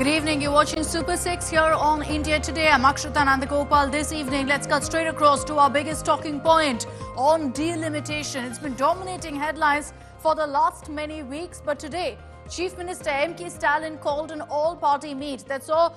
Good evening. You're watching Super 6 here on India Today. I'm Akshita Nandagopal. This evening, let's cut straight across to our biggest talking point on delimitation. It's been dominating headlines for the last many weeks, but today, Chief Minister M.K. Stalin called an all-party meet that saw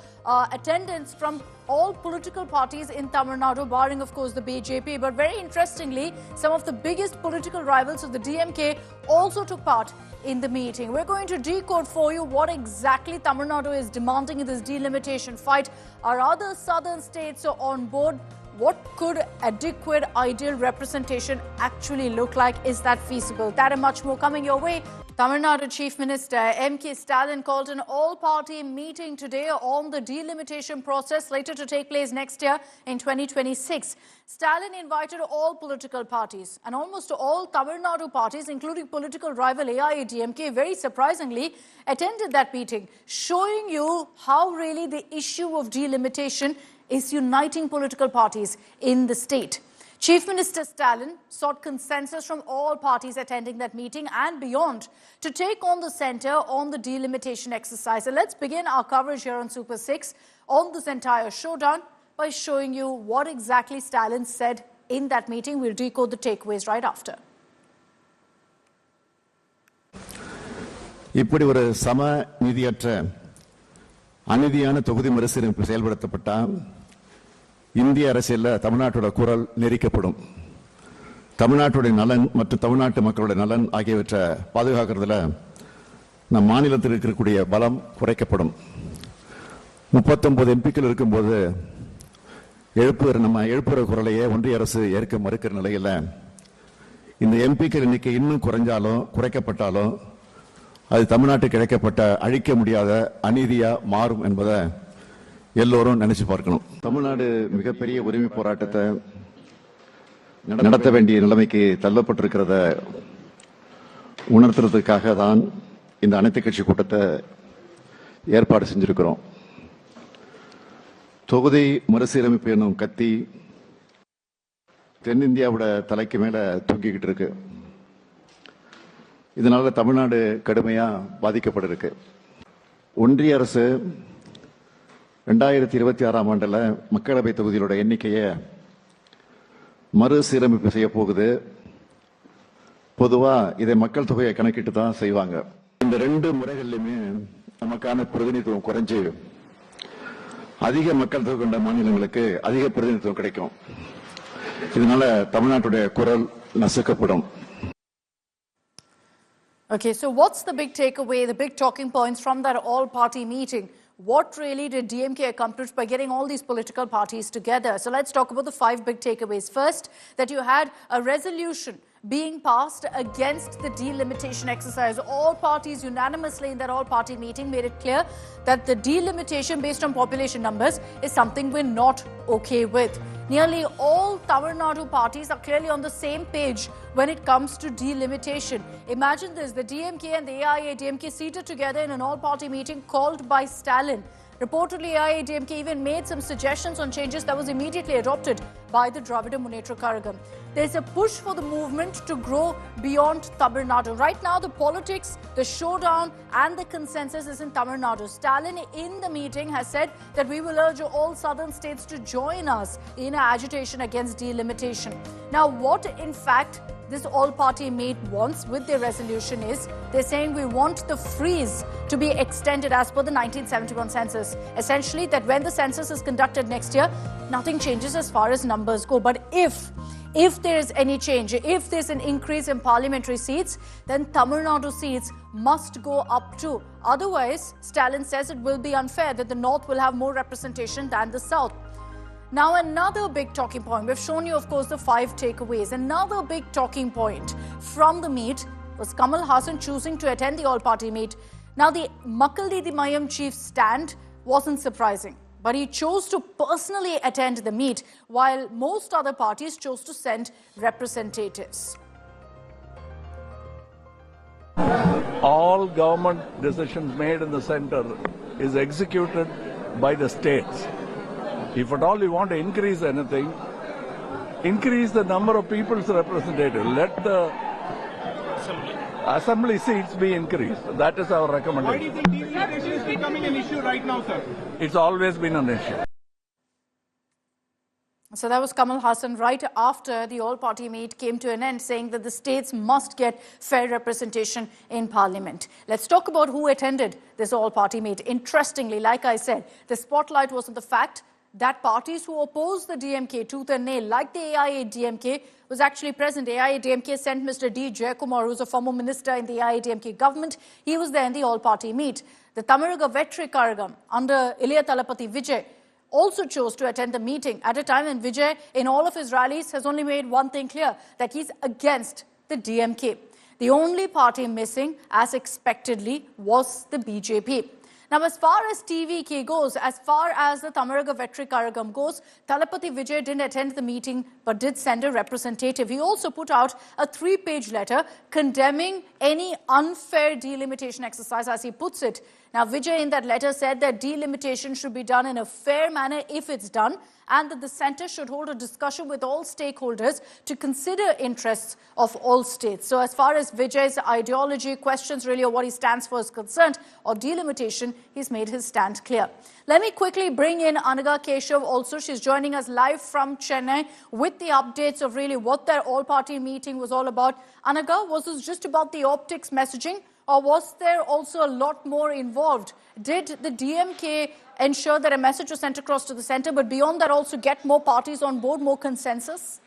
attendance from all political parties in Tamil Nadu, barring, of course, the BJP. But very interestingly, some of the biggest political rivals of the DMK also took part in the meeting. We're going to decode for you what exactly Tamil Nadu is demanding in this delimitation fight. Are other southern states on board? What could adequate ideal representation actually look like? Is that feasible? That and much more coming your way. Tamil Nadu Chief Minister M.K. Stalin called an all-party meeting today on the delimitation process later to take place next year in 2026. Stalin invited all political parties and almost all Tamil Nadu parties, including political rival AIADMK, very surprisingly attended that meeting, showing you how really the issue of delimitation is uniting political parties in the state. Chief Minister Stalin sought consensus from all parties attending that meeting and beyond to take on the centre on the delimitation exercise. And let's begin our coverage here on Super 6 on this entire showdown by showing you what exactly Stalin said in that meeting. We'll decode the takeaways right after. இப்படி ஒரு சம நீதியற்ற அநீதியான தொகுதி மறுசீரமைப்பு செயல்படுத்தப்பட்டால் இந்திய அரசியலில் தமிழ்நாட்டோட குரல் நெரிக்கப்படும். தமிழ்நாட்டுடைய நலன் மற்றும் தமிழ்நாட்டு மக்களுடைய நலன் ஆகியவற்றை பாதுகாக்கிறதுல நம் மாநிலத்தில் இருக்கக்கூடிய பலம் குறைக்கப்படும். 39 எம்பிக்கள் இருக்கும்போது நம்ம எழுப்புற குரலையே ஒன்றிய அரசு ஏற்க மறுக்கிற நிலையில் இந்த எம்பிக்கள் எண்ணிக்கை இன்னும் குறைக்கப்பட்டாலும் அது தமிழ்நாட்டுக்கு கிடைக்கப்பட்ட அழிக்க முடியாத அநீதியா மாறும் என்பதை எல்லோரும் நினைச்சு பார்க்கணும். தமிழ்நாடு மிகப்பெரிய உரிமை போராட்டத்தை நடத்த வேண்டிய நிலைமைக்கு தள்ளப்பட்டிருக்கிறத உணர்த்துறதுக்காக தான் இந்த அனைத்து கட்சி கூட்டத்தை ஏற்பாடு செஞ்சிருக்கிறோம். தொகுதி மறுசீரமைப்பு என்னும் கத்தி தென்னிந்தியாவோட தலைக்கு மேல தூக்கிக்கிட்டு இருக்கு. இதனால தமிழ்நாடு கடுமையா பாதிக்கப்பட்டிருக்கு. ஒன்றிய அரசு 2026ஆம் ஆண்டுல மக்களவை தொகுதிகளோட எண்ணிக்கையை மறுசீரமைப்பு செய்ய போகுது. பொதுவா இதை மக்கள் தொகையை கணக்கிட்டு தான் செய்வாங்க. இந்த ரெண்டு முறைகளிலுமே நமக்கான பிரதிநிதித்துவம் குறைஞ்சு அதிக மக்கள் தொகை கொண்ட மாநிலங்களுக்கு அதிக பிரதிநிதித்துவம் கிடைக்கும். இதனால தமிழ்நாட்டுடைய குரல் நசுக்கப்படும். Okay, so what's the big takeaway, the big talking points from that all-party meeting? What really did DMK accomplish by getting all these political parties together? So let's talk about the 5 big takeaways. First, that you had a resolution being passed against the delimitation exercise. All parties unanimously in that all-party meeting made it clear that the delimitation based on population numbers is something we're not okay with. Nearly all Tamil Nadu parties are clearly on the same page when it comes to delimitation. Imagine this, the DMK and the AIADMK seated together in an all-party meeting called by Stalin. Reportedly, AIADMK even made some suggestions on changes that was immediately adopted by the Dravida Munnetra Kazhagam. There's a push for the movement to grow beyond Tamil Nadu. Right now, the politics, the showdown and the consensus is in Tamil Nadu. Stalin in the meeting has said that we will urge all southern states to join us in our agitation against delimitation. Now, what in fact this all-party meet wants with their resolution is, they're saying we want the freeze to be extended as per the 1971 census. Essentially, that when the census is conducted next year, nothing changes as far as numbers go. But if there is any change, if there's an increase in parliamentary seats, then Tamil Nadu seats must go up too. Otherwise, Stalin says it will be unfair that the north will have more representation than the south. Now, another big talking point. We've shown you, of course, the 5 takeaways. Another big talking point from the meet was Kamal Hassan choosing to attend the all-party meet. Now, the Makkalidi Mayam chief's stand wasn't surprising, but he chose to personally attend the meet, while most other parties chose to send representatives. All government decisions made in the center is executed by the states. If at all you want to increase anything, increase the number of people's representatives. Let the assembly seats be increased. That is our recommendation. Why do you think delimitation is becoming an issue right now, sir? It's always been an issue. So that was Kamal Hassan right after the all-party meet came to an end, saying that the states must get fair representation in parliament. Let's talk about who attended this all-party meet. Interestingly, like I said, the spotlight was on the fact that parties who oppose the DMK tooth and nail, like the AIADMK, was actually present. AIADMK sent Mr. D. Jayakumar, who's a former minister in the AIADMK government. He was there in the all-party meet. The Tamaraga Vetri Karagam under Ilayya Thalapathy Vijay also chose to attend the meeting at a time when Vijay, in all of his rallies, has only made one thing clear, that he's against the DMK. The only party missing, as expectedly, was the BJP. Now, as far as TVK goes, as far as the Tamaraga Vetri Karagam goes, Thalapathy Vijay didn't attend the meeting but did send a representative. He also put out a 3-page letter condemning any unfair delimitation exercise, as he puts it. Now, Vijay in that letter said that delimitation should be done in a fair manner if it's done, and that the centre should hold a discussion with all stakeholders to consider interests of all states. So as far as Vijay's ideology, questions really of what he stands for is concerned, or delimitation, he's made his stand clear. Let me quickly bring in Anaga Keshav also. She's joining us live from Chennai with the updates of really what their all-party meeting was all about. Anaga, was this just about the optics messaging, or was there also a lot more involved? Did the DMK ensure that a message was sent across to the centre, but beyond that also get more parties on board, more consensus?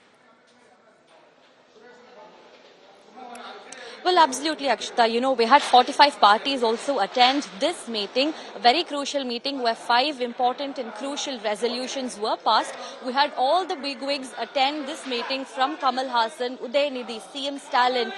Well, absolutely, Akshita. You know, we had 45 parties also attend this meeting, a very crucial meeting where 5 important and crucial resolutions were passed. We had all the bigwigs attend this meeting, from Kamal Hassan, Udayanidhi, CM Stalin,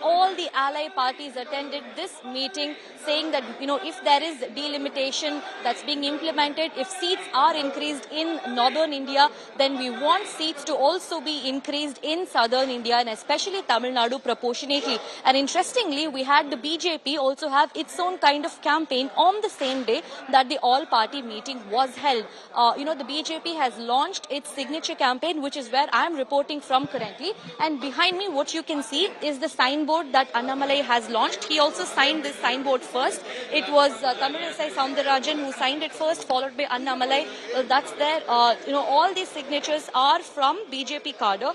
all the ally parties attended this meeting, saying that, if there is delimitation that's being implemented, if seats are increased in northern India, then we want seats to also be increased in southern India, and especially Tamil Nadu proportionately. And interestingly, we had the BJP also have its own kind of campaign on the same day that the all-party meeting was held. The BJP has launched its signature campaign, which is where I am reporting from currently. And behind me, what you can see is the signboard that Annamalai has launched. He also signed this signboard first. It was Tamilisai Soundarajan who signed it first, followed by Annamalai. That's there. All these signatures are from BJP cadre.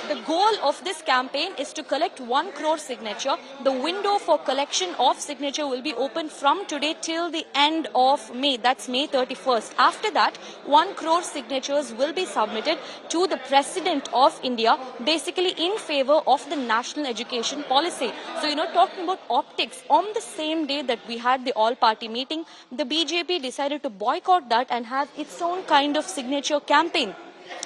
The goal of this campaign is to collect 1 crore signature. The window for collection of signature will be open from today till the end of May. That's May 31st. After that, 1 crore signatures will be submitted to the President of India, basically in favor of the national education policy. So, talking about optics, on the same day that we had the all-party meeting, the BJP decided to boycott that and have its own kind of signature campaign.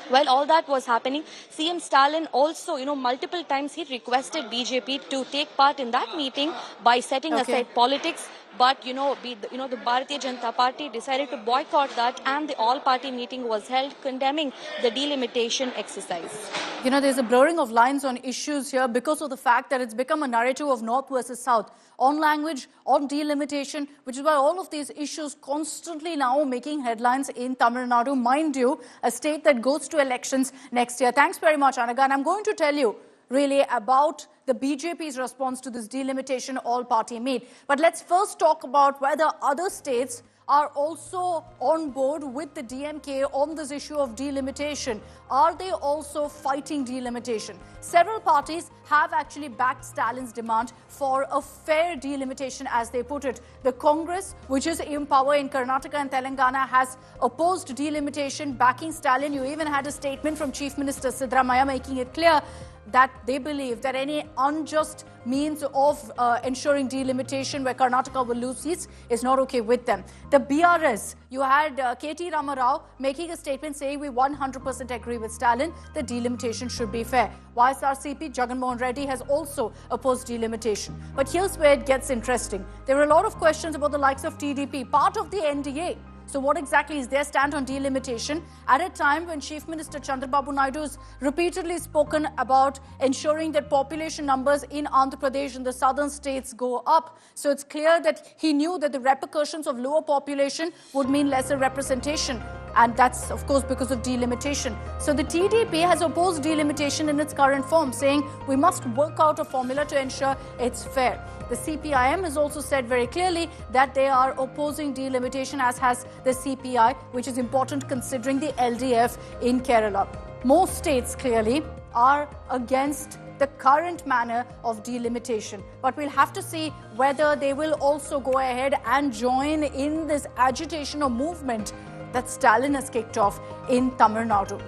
While all that was happening, CM Stalin also, multiple times he requested BJP to take part in that meeting by setting aside politics. But, the Bharatiya Janata Party decided to boycott that, and the all-party meeting was held condemning the delimitation exercise. There's a blurring of lines on issues here because of the fact that it's become a narrative of North versus South, on language, on delimitation, which is why all of these issues constantly now making headlines in Tamil Nadu, mind you, a state that goes to elections next year. Thanks very much, Anaga. And I'm going to tell you really about the BJP's response to this delimitation all-party meet. But let's first talk about whether other states are also on board with the DMK on this issue of delimitation. Are they also fighting delimitation? Several parties have actually backed Stalin's demand for a fair delimitation, as they put it. The Congress, which is in power in Karnataka and Telangana, has opposed delimitation, backing Stalin. You even had a statement from Chief Minister Siddaramaiah making it clear that they believe that any unjust means of ensuring delimitation where Karnataka will lose seats is not okay with them. The BRS, you had K.T. Ranya Rao making a statement saying we 100% agree with Stalin that delimitation should be fair. YSRCP Jagan Mohan Reddy has also opposed delimitation. But here's where it gets interesting. There are a lot of questions about the likes of TDP, part of the NDA. So what exactly is their stand on delimitation at a time when Chief Minister Chandrababu Naidu has repeatedly spoken about ensuring that population numbers in Andhra Pradesh and the southern states go up? So it's clear that he knew that the repercussions of lower population would mean lesser representation. And that's, of course, because of delimitation. So the TDP has opposed delimitation in its current form, saying we must work out a formula to ensure it's fair. The CPIM has also said very clearly that they are opposing delimitation, as has the CPI, which is important considering the LDF in Kerala. Most states clearly are against the current manner of delimitation. But we'll have to see whether they will also go ahead and join in this agitation or movement that Stalin has kicked off in Tamil Nadu.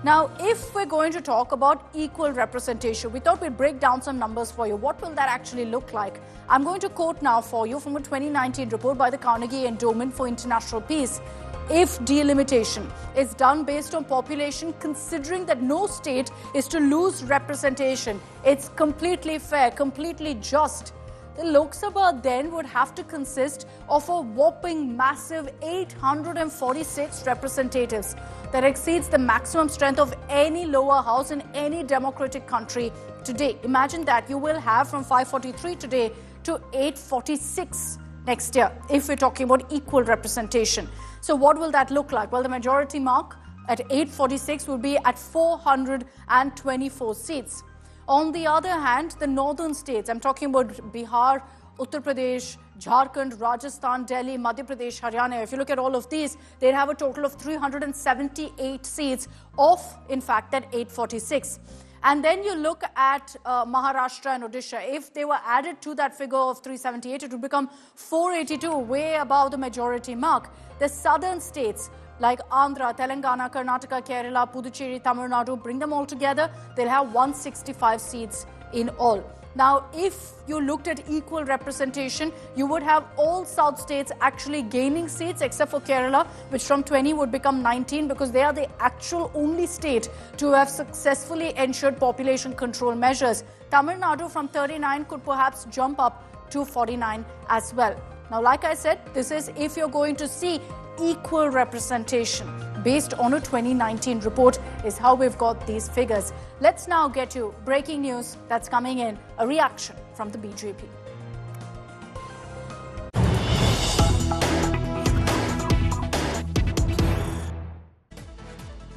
Now, if we're going to talk about equal representation, we thought we'd break down some numbers for you. What will that actually look like? I'm going to quote now for you from a 2019 report by the Carnegie Endowment for International Peace. If delimitation is done based on population, considering that no state is to lose representation, it's completely fair, completely just. The Lok Sabha then would have to consist of a whopping massive 846 representatives. That exceeds the maximum strength of any lower house in any democratic country today. Imagine that you will have from 543 today to 846 next year, if we're talking about equal representation. So what will that look like? Well, the majority mark at 846 will be at 424 seats. On the other hand, the northern states, I'm talking about Bihar, Uttar Pradesh, Jharkhand, Rajasthan, Delhi, Madhya Pradesh, Haryana. If you look at all of these, they'd have a total of 378 seats of, in fact, that 846. And then you look at Maharashtra and Odisha. If they were added to that figure of 378, it would become 482, way above the majority mark. The southern states like Andhra, Telangana, Karnataka, Kerala, Puducherry, Tamil Nadu, bring them all together, they'll have 165 seats in all. Now, if you looked at equal representation, you would have all south states actually gaining seats except for Kerala, which from 20 would become 19 because they are the actual only state to have successfully ensured population control measures. Tamil Nadu from 39 could perhaps jump up to 49 as well. Now, like I said, this is if you're going to see equal representation based on a 2019 report is how we've got these figures. Let's now get you breaking news that's coming in, a reaction from the BJP.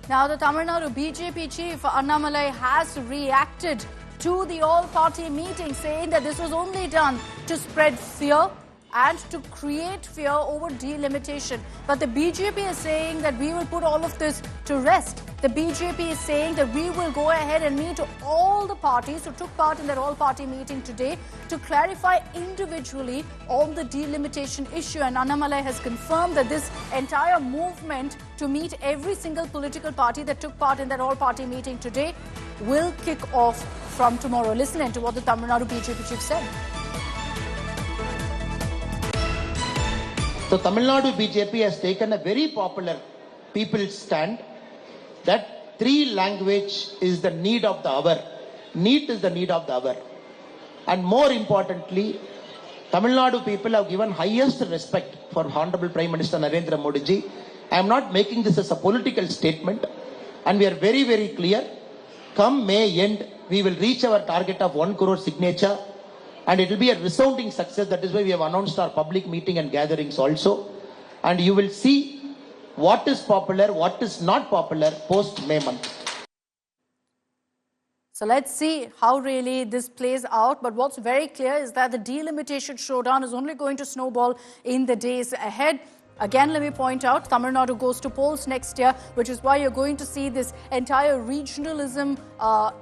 Now, the Tamil Nadu BJP chief Annamalai has reacted to the all-party meeting, saying that this was only done to spread fear and to create fear over delimitation. But the BJP is saying that we will put all of this to rest. The BJP is saying that we will go ahead and meet all the parties who took part in that all-party meeting today to clarify individually on the delimitation issue. And Annamalai has confirmed that this entire movement to meet every single political party that took part in that all-party meeting today will kick off from tomorrow. Listen in to what the Tamil Nadu BJP chief said. So Tamil Nadu BJP has taken a very popular people's stand that 3 language is the need of the hour. NEET is the need of the hour. And more importantly, Tamil Nadu people have given highest respect for Honorable Prime Minister Narendra Modi ji. I am not making this as a political statement. And we are very, very clear. Come May end, we will reach our target of 1 crore signature. And it will be a resounding success. That is why we have announced our public meeting and gatherings also. And you will see what is popular, what is not popular post May month. So let's see how really this plays out. But what's very clear is that the delimitation showdown is only going to snowball in the days ahead. Again, let me point out, Tamil Nadu goes to polls next year, which is why you're going to see this entire regionalism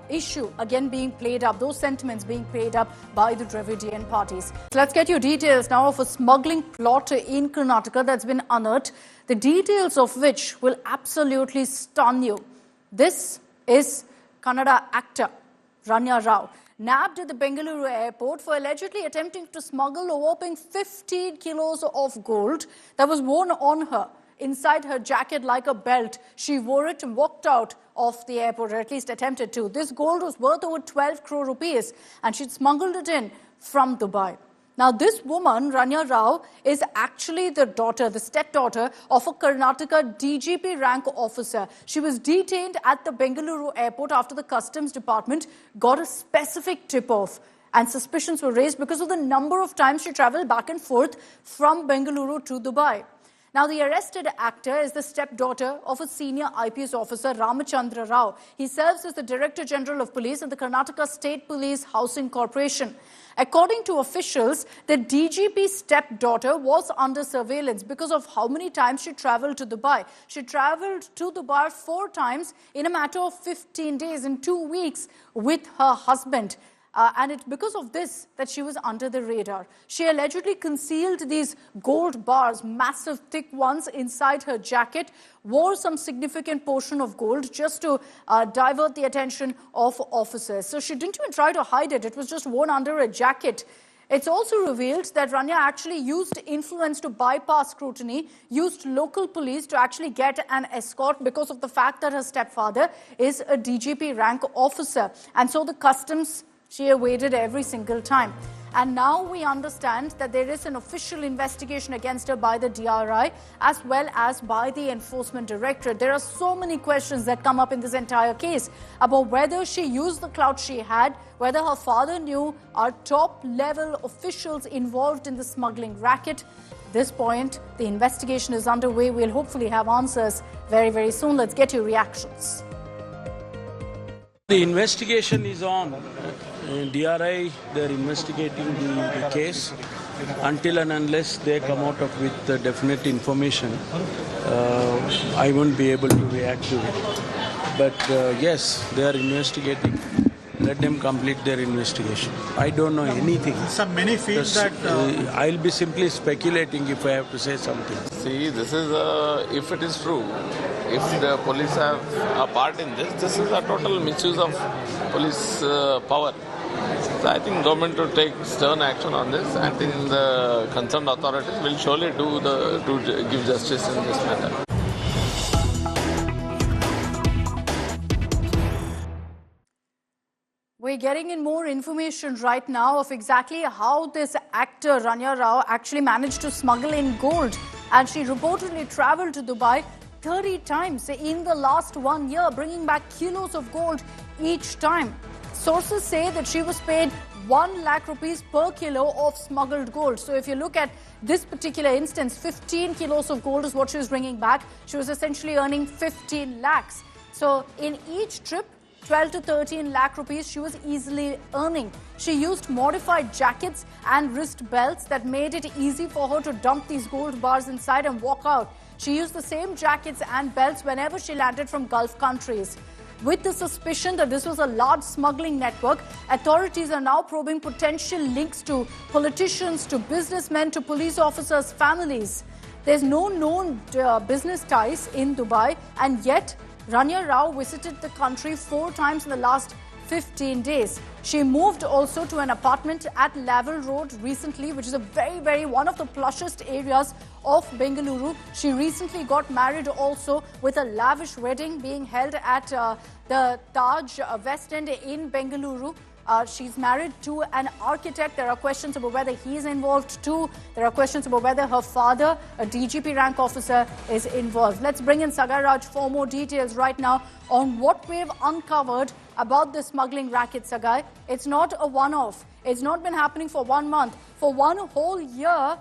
issue again being played up, those sentiments being played up by the Dravidian parties. So let's get you details now of a smuggling plot in Karnataka that's been unearthed, the details of which will absolutely stun you. This is Kannada actor Ranya Rao, nabbed at the Bengaluru airport for allegedly attempting to smuggle a whopping 15 kilos of gold that was worn on her inside her jacket like a belt. She wore it and walked out of the airport, or at least attempted to. This gold was worth over 12 crore rupees and she'd smuggled it in from Dubai. Now, this woman, Ranya Rao, is actually the daughter, the stepdaughter of a Karnataka DGP rank officer. She was detained at the Bengaluru airport after the customs department got a specific tip-off. And suspicions were raised because of the number of times she traveled back and forth from Bengaluru to Dubai. Now, the arrested actor is the stepdaughter of a senior IPS officer, Ramachandra Rao. He serves as the Director General of Police in the Karnataka State Police Housing Corporation. According to officials, the DGP's stepdaughter was under surveillance because of how many times she traveled to Dubai. She traveled to Dubai 4 times in a matter of 15 days, in 2 weeks, with her husband. And it's because of this that she was under the radar. She allegedly concealed these gold bars, massive thick ones, inside her jacket, wore some significant portion of gold just to divert the attention of officers. So she didn't even try to hide it. It was just worn under a jacket. It's also revealed that Ranya actually used influence to bypass scrutiny, used local police to actually get an escort because of the fact that her stepfather is a DGP rank officer. And so the customs she evaded every single time. And now we understand that there is an official investigation against her by the DRI as well as by the Enforcement Directorate. There are so many questions that come up in this entire case about whether she used the clout she had, whether her father knew, are top-level officials involved in the smuggling racket. At this point, the investigation is underway. We'll hopefully have answers very, very soon. Let's get your reactions. The investigation is on. DRI, they're investigating the case. Until and unless they come out with definite information, I won't be able to react to it. But yes, they are investigating. Let them complete their investigation. I don't know anything. Many feel that... I'll be simply speculating if I have to say something. See, this is if it is true, if the police have a part in this is a total misuse of police power. So I think government will take stern action on this. I think the concerned authorities will surely to give justice in this matter. We're getting in more information right now of exactly how this actor, Ranya Rao, actually managed to smuggle in gold. And she reportedly traveled to Dubai 30 times in the last 1 year, bringing back kilos of gold each time. Sources say that she was paid 1 lakh rupees per kilo of smuggled gold. So if you look at this particular instance, 15 kilos of gold is what she was bringing back. She was essentially earning 15 lakhs. So in each trip, 12 to 13 lakh rupees she was easily earning. She used modified jackets and wrist belts that made it easy for her to dump these gold bars inside and walk out. She used the same jackets and belts whenever she landed from Gulf countries. With the suspicion that this was a large smuggling network, authorities are now probing potential links to politicians, to businessmen, to police officers' families. There's no known business ties in Dubai, and yet Ranya Rao visited the country 4 times in the last 15 days. She moved also to an apartment at Laval Road recently, which is a one of the plushest areas of Bengaluru. She recently got married also, with a lavish wedding being held at the Taj West End in Bengaluru. She's married to an architect. There are questions about whether he's involved too. There are questions about whether her father, a DGP rank officer, is involved. Let's bring in Sagar Raj for more details right now on what we've uncovered about the smuggling racket, Sagai. It's not a one-off. It's not been happening for 1 month. For 1 whole year,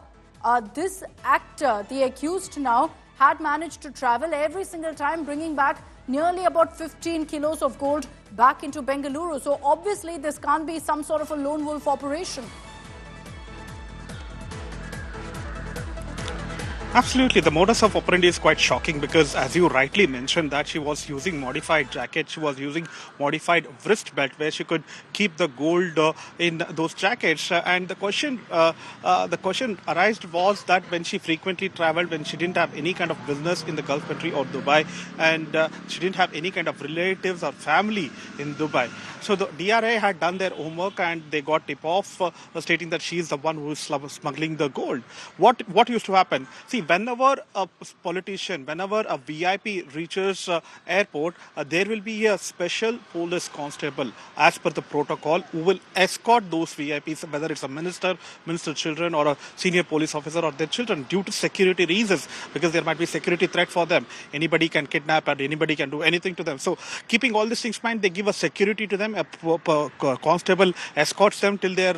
this actor, the accused now, had managed to travel every single time, bringing back nearly about 15 kilos of gold back into Bengaluru. So obviously this can't be some sort of a lone wolf operation. Absolutely. The modus of operandi is quite shocking because, as you rightly mentioned, that she was using modified jacket, she was using modified wrist belt where she could keep the gold in those jackets. And the question arised was that when she frequently traveled, when she didn't have any kind of business in the Gulf country or Dubai, and she didn't have any kind of relatives or family in Dubai. So the DRA had done their homework and they got tip-off stating that she is the one who is smuggling the gold. What used to happen? See, whenever a politician, whenever a VIP reaches airport, there will be a special police constable as per the protocol who will escort those VIPs, whether it's a minister's children or a senior police officer or their children, due to security reasons, because there might be security threat for them. Anybody can kidnap and anybody can do anything to them. So keeping all these things in mind, they give a security to them. A constable escorts them till their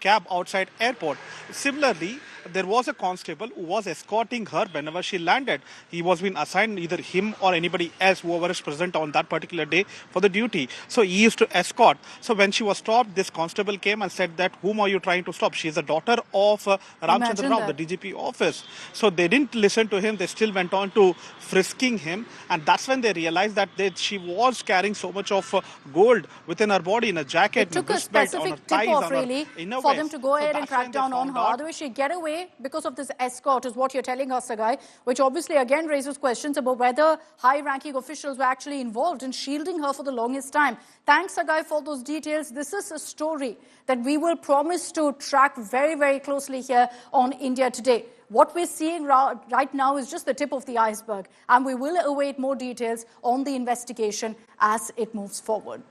cab outside airport. Similarly, there was a constable who was escorting her whenever she landed. He was being assigned, either him or anybody else, whoever is present on that particular day for the duty. So he used to escort. So when she was stopped, this constable came and said that, whom are you trying to stop? She is the daughter of Ranya Rao, the DGP office. So they didn't listen to him. They still went on to frisking him. And that's when they realized that she was carrying so much of gold within her body, in a jacket, it took in a a specific tip-off really for them to go ahead and crack down on her. Otherwise, she'd get away because of this escort, is what you're telling us, Sagai, which obviously again raises questions about whether high-ranking officials were actually involved in shielding her for the longest time. Thanks, Sagai, for those details. This is a story that we will promise to track very, very closely here on India Today. What we're seeing right now is just the tip of the iceberg, and we will await more details on the investigation as it moves forward.